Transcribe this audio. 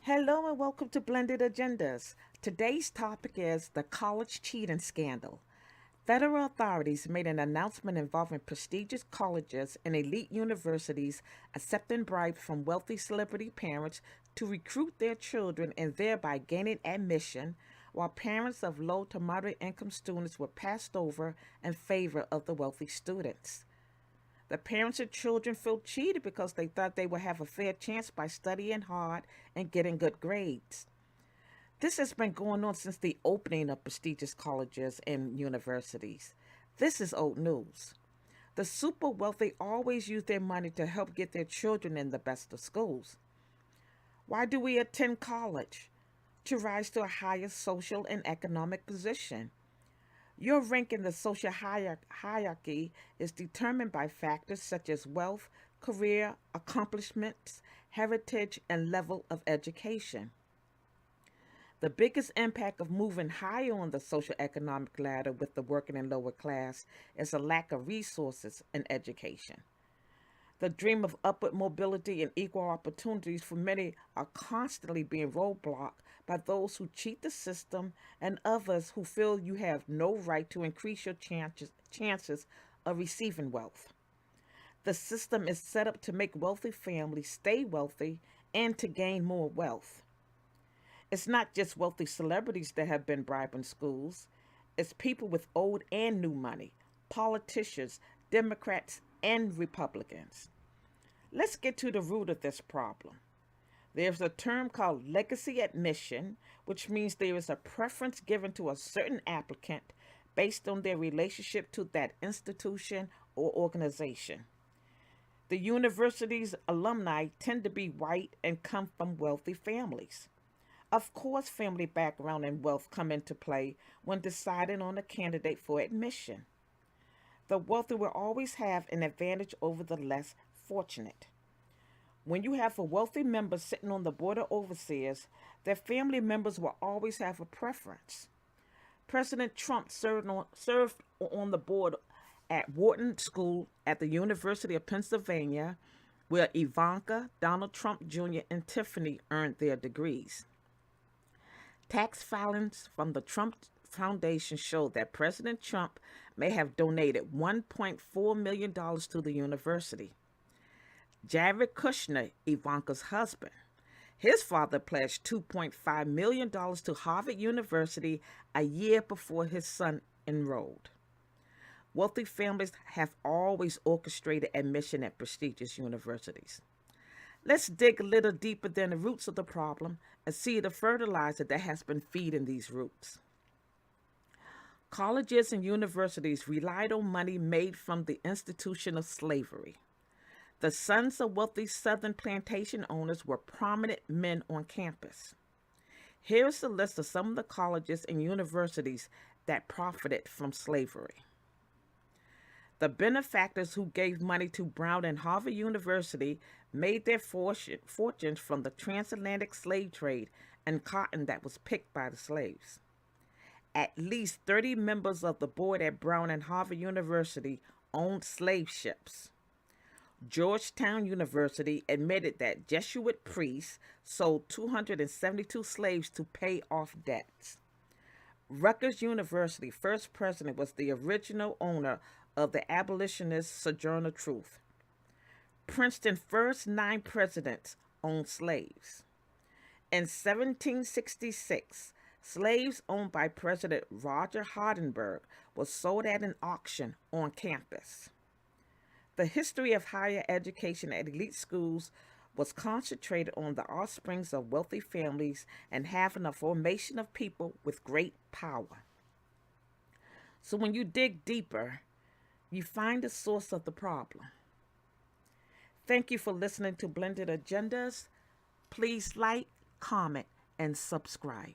Hello and welcome to Blended Agendas. Today's topic is the college cheating scandal. Federal authorities made an announcement involving prestigious colleges and elite universities accepting bribes from wealthy celebrity parents to recruit their children and thereby gaining admission, while parents of low to moderate income students were passed over in favor of the wealthy students. The parents of children feel cheated because they thought they would have a fair chance by studying hard and getting good grades. This has been going on since the opening of prestigious colleges and universities. This is old news. The super wealthy always use their money to help get their children in the best of schools. Why do we attend college? To rise to a higher social and economic position. Your rank in the social hierarchy is determined by factors such as wealth, career, accomplishments, heritage, and level of education. The biggest impact of moving higher on the social economic ladder with the working and lower class is a lack of resources in education. The dream of upward mobility and equal opportunities for many are constantly being roadblocked by those who cheat the system and others who feel you have no right to increase your chances of receiving wealth. The system is set up to make wealthy families stay wealthy and to gain more wealth. It's not just wealthy celebrities that have been bribing schools, it's people with old and new money, politicians, Democrats, and Republicans. Let's get to the root of this problem. There's a term called legacy admission, which means there is a preference given to a certain applicant based on their relationship to that institution or organization. The university's alumni tend to be white and come from wealthy families. Of course, family background and wealth come into play when deciding on a candidate for admission. The wealthy will always have an advantage over the less fortunate. When you have a wealthy member sitting on the board of overseers, their family members will always have a preference. President Trump served on the board at Wharton School at the University of Pennsylvania, where Ivanka, Donald Trump Jr., and Tiffany earned their degrees. Tax filings from the Trump Foundation show that President Trump may have donated $1.4 million to the university. Jared Kushner, Ivanka's husband, his father pledged $2.5 million to Harvard University a year before his son enrolled. Wealthy families have always orchestrated admission at prestigious universities. Let's dig a little deeper than the roots of the problem and see the fertilizer that has been feeding these roots. Colleges and universities relied on money made from the institution of slavery. The sons of wealthy Southern plantation owners were prominent men on campus. Here is a list of some of the colleges and universities that profited from slavery. The benefactors who gave money to Brown and Harvard University made their fortunes from the transatlantic slave trade and cotton that was picked by the slaves. At least 30 members of the board at Brown and Harvard University owned slave ships. Georgetown University admitted that Jesuit priests sold 272 slaves to pay off debts. Rutgers University first president was the original owner of the abolitionist Sojourner Truth. Princeton first 9 presidents owned slaves. In 1766, slaves owned by President Roger Hardenberg were sold at an auction on campus. The history of higher education at elite schools was concentrated on the offsprings of wealthy families and having a formation of people with great power. So when you dig deeper, you find the source of the problem. Thank you for listening to Blended Agendas. Please like, comment, and subscribe.